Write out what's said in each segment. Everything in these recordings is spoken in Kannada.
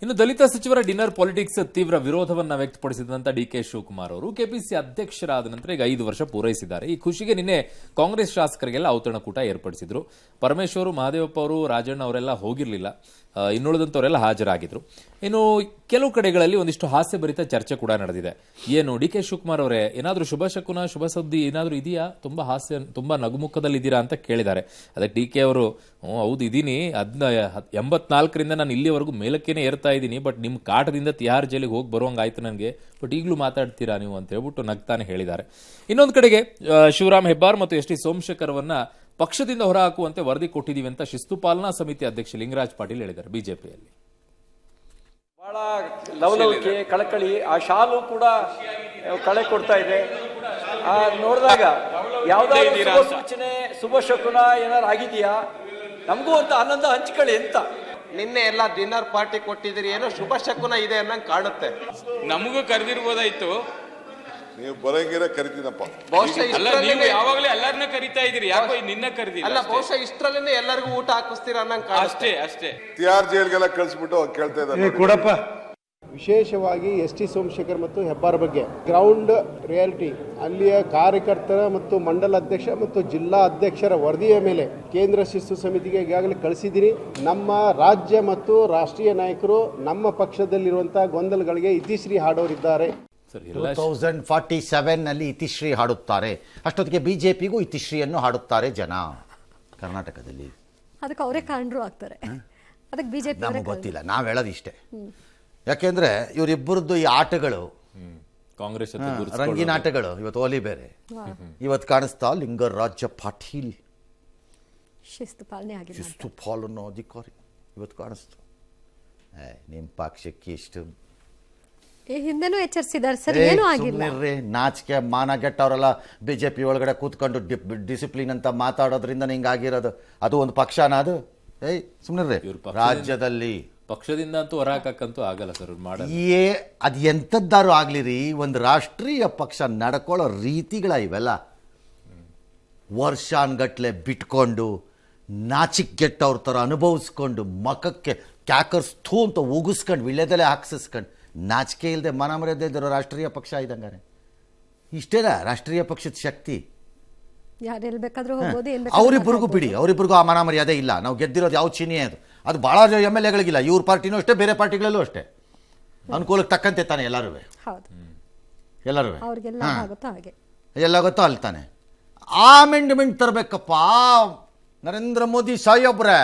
ಇನ್ನು ದಲಿತ ಸಚಿವರ ಡಿನ್ನರ್ ಪಾಲಿಟಿಕ್ಸ್ ತೀವ್ರ ವಿರೋಧವನ್ನ ವ್ಯಕ್ತಪಡಿಸಿದಂತ ಡಿಕೆ ಶಿವಕುಮಾರ್ ಅವರು ಕೆಪಿಸಿ ಅಧ್ಯಕ್ಷರಾದ ನಂತರ ಈಗ 5 ವರ್ಷ ಪೂರೈಸಿದ್ದಾರೆ. ಈ ಖುಷಿಗೆ ನಿನ್ನೆ ಕಾಂಗ್ರೆಸ್ ಶಾಸಕರಿಗೆಲ್ಲ ಔತಣಕೂಟ ಏರ್ಪಡಿಸಿದ್ರು. ಪರಮೇಶ್ವರು, ಮಹದೇವಪ್ಪ ಅವರು, ರಾಜಣ್ಣ ಅವರೆಲ್ಲ ಹೋಗಿರಲಿಲ್ಲ, ಇನ್ನುಳಿದಂತವರೆಲ್ಲ ಹಾಜರಾಗಿದ್ರು. ಇನ್ನು ಕೆಲವು ಕಡೆಗಳಲ್ಲಿ ಒಂದಿಷ್ಟು ಹಾಸ್ಯಭರಿತ ಚರ್ಚೆ ಕೂಡ ನಡೆದಿದೆ. ಏನು ಡಿ ಕೆ ಶಿವಕುಮಾರ್ ಅವರೇ, ಏನಾದರೂ ಶುಭ ಶಕುನ, ಶುಭ ಸುದ್ದಿ ಏನಾದರೂ ಇದೆಯಾ? ತುಂಬಾ ಹಾಸ್ಯ, ತುಂಬಾ ನಗುಮುಖದಲ್ಲಿದ್ದೀರಾ ಅಂತ ಕೇಳಿದ್ದಾರೆ. ಅದಕ್ಕೆ ಡಿ ಕೆ ಅವರು, ಹೌದು ಇದೀನಿ, 84ರಿಂದ ನಾನು ಇಲ್ಲಿವರೆಗೂ ಮೇಲಕ್ಕೇನೆ ಏರ್ತಾ ಇದ್ದೀನಿ, ಬಟ್ ನಿಮ್ಮ ಕಾಟದಿಂದ ತಿಹಾರ್ ಜೈಲಿಗೆ ಹೋಗಿ ಬರುವಂಗಾಯ್ತು ನನಗೆ, ಬಟ್ ಈಗಲೂ ಮಾತಾಡ್ತೀರಾ ನೀವು ಅಂತ ಹೇಳ್ಬಿಟ್ಟು ನಗ್ತಾನೆ ಹೇಳಿದ್ದಾರೆ. ಇನ್ನೊಂದು ಕಡೆಗೆ ಶಿವರಾಮ್ ಹೆಬ್ಬಾರ್ ಮತ್ತು ಎಸ್ ಟಿ ಸೋಮಶೇಖರ್ ಅವರನ್ನ ಪಕ್ಷದಿಂದ ಹೊರಹಾಕುವಂತೆ ವರದಿ ಕೊಟ್ಟಿದ್ದೀವಿ ಅಂತ ಶಿಸ್ತು ಪಾಲನಾ ಸಮಿತಿ ಅಧ್ಯಕ್ಷ ಲಿಂಗರಾಜ್ ಪಾಟೀಲ್ ಹೇಳಿದ್ದಾರೆ. ಬಿಜೆಪಿಯಲ್ಲಿ ಬಹಳ ಲವಲವಿಕೆ, ಕಳಕಳಿ, ಆ ಶಾಲು ಕೂಡ ಕಳೆ ಕೊಡ್ತಾ ಇದೆ. ನೋಡಿದಾಗ ಯಾವ್ದಾದ್ರು ಸೂಚನೆ, ಶುಭ ಶಕುನ ಏನಾರು ಆಗಿದೆಯಾ ನಮಗೂ ಅಂತ ಆನಂದ ಹಂಚ್ಕೊಳ್ಳಿ ಅಂತ. ನಿನ್ನೆ ಎಲ್ಲ ಡಿನ್ನರ್ ಪಾರ್ಟಿ ಕೊಟ್ಟಿದ್ದೀರಿ, ಏನೋ ಶುಭ ಶಕುನ ಇದೆ ಅನ್ನಂಗ್ ಕಾಣುತ್ತೆ. ನಮಗೂ ಕರೆದಿರ್ಬೋದಾಯ್ತು. ನೀವು ಬರಂಗಿರ ಕರಿತೀನಪ್ಪ. ಬಹುಶಃ ನೀವು ಯಾವಾಗಲೂ ಎಲ್ಲರನ್ನ ಕರಿತಾ ಇದೀರಿ, ಯಾಕೋ ನಿನ್ನ ಕರೆದಿಲ್ಲ. ಅಲ್ಲ, ಬಹುಶಃ ಇಷ್ಟರಲ್ಲೇ ಎಲ್ಲರಿಗೂ ಊಟ ಹಾಕಿಸ್ತೀರಾ ಅನ್ನಂಗ್ ಕಾಣುತ್ತೆ. ಅಷ್ಟೇ ತಿಹಾರ್ ಜೈಲ್ಗೆಲ್ಲ ಕಳಿಸ್ಬಿಟ್ಟು ಕೇಳ್ತಾ ಇದ್ದಾರೆ ಕೊಡಪ್ಪ. ವಿಶೇಷವಾಗಿ ಎಸ್ ಟಿ ಸೋಮಶೇಖರ್ ಮತ್ತು ಹೆಬ್ಬಾರ್ ಬಗ್ಗೆ ಗ್ರೌಂಡ್ ರಿಯಾಲಿಟಿ, ಅಲ್ಲಿಯ ಕಾರ್ಯಕರ್ತರ ಮತ್ತು ಮಂಡಲ ಅಧ್ಯಕ್ಷ ಮತ್ತು ಜಿಲ್ಲಾ ಅಧ್ಯಕ್ಷರ ವರದಿಯ ಮೇಲೆ ಕೇಂದ್ರ ಶಿಸ್ತು ಸಮಿತಿಗೆ ಈಗಾಗಲೇ ಕಳಿಸಿದ್ದೀನಿ. ನಮ್ಮ ರಾಜ್ಯ ಮತ್ತು ರಾಷ್ಟ್ರೀಯ ನಾಯಕರು ನಮ್ಮ ಪಕ್ಷದಲ್ಲಿರುವಂತಹ ಗೊಂದಲಗಳಿಗೆ ಇತಿಶ್ರೀ ಹಾಡೋರಿದ್ದಾರೆ. 2047 ಇತಿಶ್ರೀ ಹಾಡುತ್ತಾರೆ. ಅಷ್ಟೊತ್ತಿಗೆ ಬಿಜೆಪಿಗೂ ಇತಿಶ್ರೀಯನ್ನು ಹಾಡುತ್ತಾರೆ ಜನ ಕರ್ನಾಟಕದಲ್ಲಿ. ಅದಕ್ಕೆ ಅವರೇ ಕಾರಣರು ಆಗ್ತಾರೆ. ಅದಕ್ಕೆ ಬಿಜೆಪಿ ನಮಗೆ ಗೊತ್ತಿಲ್ಲ, ನಾವು ಹೇಳೋದು ಇಷ್ಟೇ. ಯಾಕೆಂದ್ರೆ ಇವರಿಬ್ಬರದ್ದು ಈ ಆಟಗಳು, ಕಾಂಗ್ರೆಸ್ ರಂಗಿನ ಆಟಗಳು, ಇವತ್ತು ಓಲಿ ಬೇರೆ, ಇವತ್ತು ಕಾಣಿಸ್ತಾ ಲಿಂಗರಾಜ ಪಾಟೀಲ್ ಶಿಸ್ತು ಪಾಲನೆ ಆಗಿದೆ, ಶಿಸ್ತು ಪಾಲನಾ ಅಧಿಕಾರಿ ಇವತ್ತು ಕಾಣಿಸ್ತು. ನಿಮ್ಮ ಪಕ್ಷಕ್ಕೆ ಇಷ್ಟು ಹಿಂದೆನೂ ಎಚ್ಚರಿಸಿದ್ದಾರೆ ಸರ್, ಏನೂ ಆಗಿಲ್ಲ. ನಾಚಿಕೆ ಮಾನ ಗೆಟ್ಟವರೆಲ್ಲ ಬಿಜೆಪಿ ಒಳಗಡೆ ಕೂತ್ಕೊಂಡು ಡಿಸಿಪ್ಲಿನ್ ಅಂತ ಮಾತಾಡೋದ್ರಿಂದ ಹಿಂಗಾಗಿರೋದು. ಅದು ಒಂದು ಪಕ್ಷನ ಅದು? ಸುಮ್ಮನೆ ರಾಜ್ಯದಲ್ಲಿ ಪಕ್ಷದಿಂದ ಅಂತೂ ಹೊರಹಾಕಕ್ಕಂತೂ ಆಗಲ್ಲ ಸರ್. ಅದು ಎಂಥದ್ದಾರು ಆಗ್ಲಿರಿ, ಒಂದು ರಾಷ್ಟ್ರೀಯ ಪಕ್ಷ ನಡ್ಕೊಳ್ಳೋ ರೀತಿಗಳ ಇವೆಲ್ಲ ವರ್ಷಾನ್ಗಟ್ಲೆ ಬಿಟ್ಕೊಂಡು ನಾಚಿಕೆಟ್ಟವ್ರ ಥರ ಅನುಭವಿಸ್ಕೊಂಡು ಮಖಕ್ಕೆ ಕ್ಯಾಕರ್ಸ್ ಥೂ ಅಂತ ಉಗಿಸ್ಕೊಂಡು ವಿಳ್ಯದಲ್ಲೇ ಹಾಕ್ಸಿಸ್ಕೊಂಡು ನಾಚಿಕೆ ಇಲ್ಲದೆ ಮನ ಮರ್ಯಾದೆ ಇದ್ದಿರೋ ರಾಷ್ಟ್ರೀಯ ಪಕ್ಷ ಇದ್ದಂಗಾರೆ. ಇಷ್ಟೇನಾ ರಾಷ್ಟ್ರೀಯ ಪಕ್ಷದ ಶಕ್ತಿ? ಅವರಿಬ್ಬರಿಗೂ ಬಿಡಿ, ಅವರಿಬ್ಬರಿಗೂ ಆ ಮನ ಮರ್ಯಾದೆ ಇಲ್ಲ. ನಾವು ಗೆದ್ದಿರೋದು ಯಾವ ಚಿಹ್ನೆ ಅದು ಭಾಳ MLA-ಗಳಿಗಿಲ್ಲ. ಇವ್ರ ಪಾರ್ಟಿನೂ ಅಷ್ಟೇ, ಬೇರೆ ಪಾರ್ಟಿಗಳಲ್ಲೂ ಅಷ್ಟೇ. ಅನುಕೂಲಕ್ಕೆ ತಕ್ಕಂತೆ ತಾನೆ ಎಲ್ಲರೂ ಎಲ್ಲಾಗುತ್ತೋ ಅಲ್ಲಿ ತಾನೆ. ಆ ಅಮೆಂಡ್ಮೆಂಟ್ ತರಬೇಕಪ್ಪ ನರೇಂದ್ರ ಮೋದಿ ಸಾಹೇಬ್ರೆ,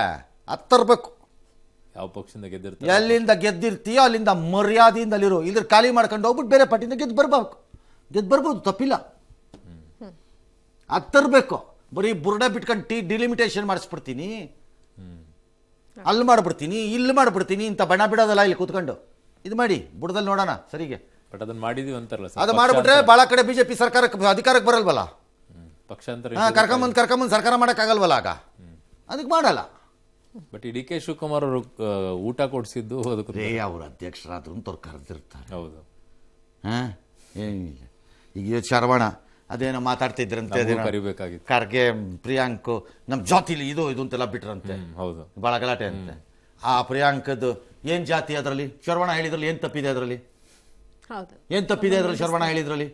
ಅದು ತರಬೇಕು. ಯಾವ ಪಕ್ಷದಿಂದ ಎಲ್ಲಿಂದ ಗೆದ್ದಿರ್ತೀಯೋ ಅಲ್ಲಿಂದ ಮರ್ಯಾದೆಯಿಂದ ಅಲ್ಲಿರು. ಇದ್ರ ಖಾಲಿ ಮಾಡ್ಕೊಂಡು ಹೋಗ್ಬಿಟ್ಟು ಬೇರೆ ಪಾರ್ಟಿಯಿಂದ ಗೆದ್ದು ಬರ್ಬೋದು, ತಪ್ಪಿಲ್ಲ. ಅದು ತರಬೇಕು. ಬರೀ ಬುರ್ಡೆ ಬಿಟ್ಕೊಂಡು ಡಿಲಿಮಿಟೇಷನ್ ಮಾಡಿಸ್ಬಿಡ್ತೀನಿ, ಅಲ್ಲಿ ಮಾಡ್ಬಿಡ್ತೀನಿ, ಇಲ್ಲಿ ಮಾಡ್ಬಿಡ್ತೀನಿ ಇಂಥ ಬಣ ಬಿಡೋದಲ್ಲ. ಇಲ್ಲಿ ಕೂತ್ಕೊಂಡು ಇದು ಮಾಡಿ ಬುಡದಲ್ಲಿ ನೋಡೋಣ ಸರಿಗೆ. ಬಟ್ ಅದನ್ನ ಮಾಡಿದೀವಿ ಅಂತಾರಲ್ಲ, ಅದು ಮಾಡಿಬಿಟ್ರೆ ಭಾಳ ಕಡೆ ಬಿಜೆಪಿ ಸರ್ಕಾರಕ್ಕೆ ಅಧಿಕಾರಕ್ಕೆ ಬರಲ್ವಲ್ಲ, ಪಕ್ಷಾಂತರ ಕರ್ಕೊಂಬಂದು ಸರ್ಕಾರ ಮಾಡೋಕ್ಕಾಗಲ್ವಲ್ಲ, ಆಗ ಅದಕ್ಕೆ ಮಾಡಲ್ಲ. ಬಟ್ ಡಿ ಕೆ ಶಿವಕುಮಾರ್ ಅವರು ಊಟ ಕೊಡಿಸಿದ್ದು ಅದಕ್ಕೆ ಅವ್ರ ಅಧ್ಯಕ್ಷರಾದ್ರು ಅವ್ರು ಕರೆದಿರ್ತಾರೆ. ಹೌದು, ಏನಿಲ್ಲ. ಈಗ ಶರವಣ ಅದೇನೋ ಮಾತಾಡ್ತಿದ್ರಂತೆ, ಕರಿಬೇಕಾಗಿತ್ತು. ಖರ್ಗೆ, ಪ್ರಿಯಾಂಕ್ ನಮ್ಮ ಜಾತಿಲಿ ಇದು ಅಂತೆಲ್ಲ ಬಿಟ್ರಂತೆ. ಹೌದು, ಭಾಳ ಗಲಾಟೆ ಅಂತೆ. ಆ ಪ್ರಿಯಾಂಕದ್ದು ಏನು ಜಾತಿ ಅದರಲ್ಲಿ? ಶರವಣ ಹೇಳಿದ್ರಲ್ಲಿ ಏನು ತಪ್ಪಿದೆ? ಅದರಲ್ಲಿ ಏನು ತಪ್ಪಿದೆ? ಅದರಲ್ಲಿ ಶರವಣ ಹೇಳಿದ್ರಲ್ಲಿ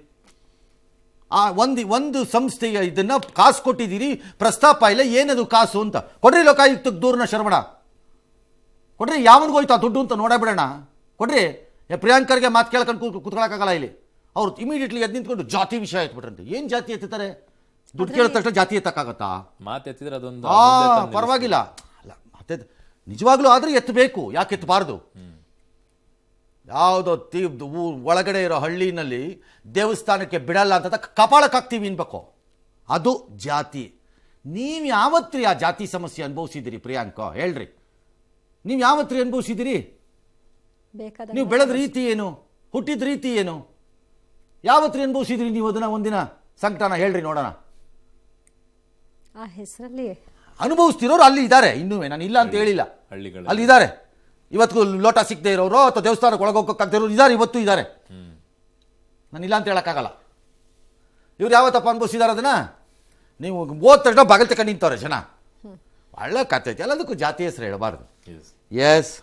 ಒಂದು ಸಂಸ್ಥೆಯ ಇದನ್ನ ಕಾಸು ಕೊಟ್ಟಿದ್ದೀರಿ, ಪ್ರಸ್ತಾಪ ಇಲ್ಲ, ಏನದು ಕಾಸು ಅಂತ ಕೊಡ್ರಿ. ಲೋಕಾಯುಕ್ತಕ್ಕೆ ದೂರನ ಶರವಣ ಕೊಡ್ರಿ. ಯಾವನಿಗೋಯ್ತು ಆ ದುಡ್ಡು ಅಂತ ನೋಡಬಿಡೋಣ, ಕೊಡ್ರಿ. ಪ್ರಿಯಾಂಕರ್ಗೆ ಮಾತು ಕೇಳ್ಕೊಂಡು ಕೂತ್ಕೊಳ್ಳೋಕ್ಕಾಗಲ್ಲ ಇಲ್ಲಿ. ಅವ್ರು ಇಮಿಡಿಯೇಟ್ಲಿ ಎದ್ದು ನಿಂತ್ಕೊಂಡು ಜಾತಿ ವಿಷಯ ಎತ್ಬಿಟ್ರಂತೆ. ಏನು ಜಾತಿ ಎತ್ತಾರೆ? ದುಡ್ಡು ಕೇಳಿದ ತಕ್ಷಣ ಜಾತಿ ಎತ್ತಕ್ಕಾಗತ್ತಾ? ಮಾತೆತ್ತಿದ್ರೆ ಅದೊಂದು ಪರವಾಗಿಲ್ಲ. ಅಲ್ಲ, ಮತ್ತೆ ನಿಜವಾಗ್ಲೂ ಆದ್ರೆ ಎತ್ತಬೇಕು, ಯಾಕೆ ಎತ್ತಬಾರ್ದು? ಯಾವುದೋ ಒಳಗಡೆ ಇರೋ ಹಳ್ಳಿನಲ್ಲಿ ದೇವಸ್ಥಾನಕ್ಕೆ ಬಿಡಲ್ಲ ಅಂತ ಕಪಾಳಕ್ಕೆ ಹಾಕ್ತೀವಿ ಅನ್ಬೇಕು, ಅದು ಜಾತಿ. ನೀವು ಯಾವತ್ರಿ ಆ ಜಾತಿ ಸಮಸ್ಯೆ ಅನುಭವಿಸಿದಿರಿ? ಪ್ರಿಯಾಂಕ ಹೇಳ್ರಿ, ನೀವು ಯಾವತ್ರಿ ಅನುಭವಿಸಿದಿರಿ? ನೀವು ಬೆಳೆದ ರೀತಿ ಏನು, ಹುಟ್ಟಿದ ರೀತಿ ಏನು, ಯಾವತ್ರಿ ಅನುಭವಿಸಿದ್ರಿ ನೀವು ಅದನ್ನ? ಒಂದಿನ ಸಂಕಟನ ಹೇಳ್ರಿ ನೋಡೋಣ. ಆ ಹೆಸರಲ್ಲಿ ಅನುಭವಿಸ್ತಿರೋರು ಅಲ್ಲಿ ಇದ್ದಾರೆ ಇನ್ನೂ, ನಾನು ಇಲ್ಲ ಅಂತ ಹೇಳಿಲ್ಲ, ಅಲ್ಲಿ ಇದ್ದಾರೆ. ಇವತ್ತು ಲೋಟ ಸಿಕ್ಕದೆ ಇರೋರು ಅಥವಾ ದೇವಸ್ಥಾನಕ್ಕೆ ಒಳಗೋಗಕ್ಕಾಗದೇ ಇರೋರು ಇದ್ದಾರೆ, ಇವತ್ತು ಇದ್ದಾರೆ. ನಾನು ಇಲ್ಲ ಅಂತ ಹೇಳೋಕ್ಕಾಗಲ್ಲ. ಇವ್ರು ಯಾವತ್ತಪ್ಪ ಅನುಭವಿಸಿದಾರೆ ಅದನ್ನ? ನೀವು ಓದ್ ತಕ್ಷಣ ಬಾಗಿಲು ತಗೊಂಡು ನಿಂತವ್ರೆ ಜನ. ಒಳ್ಳೆ ಕತೆ. ಎಲ್ಲದಕ್ಕೂ ಜಾತಿ ಹೆಸರು ಹೇಳಬಾರ್ದು. ಎಸ್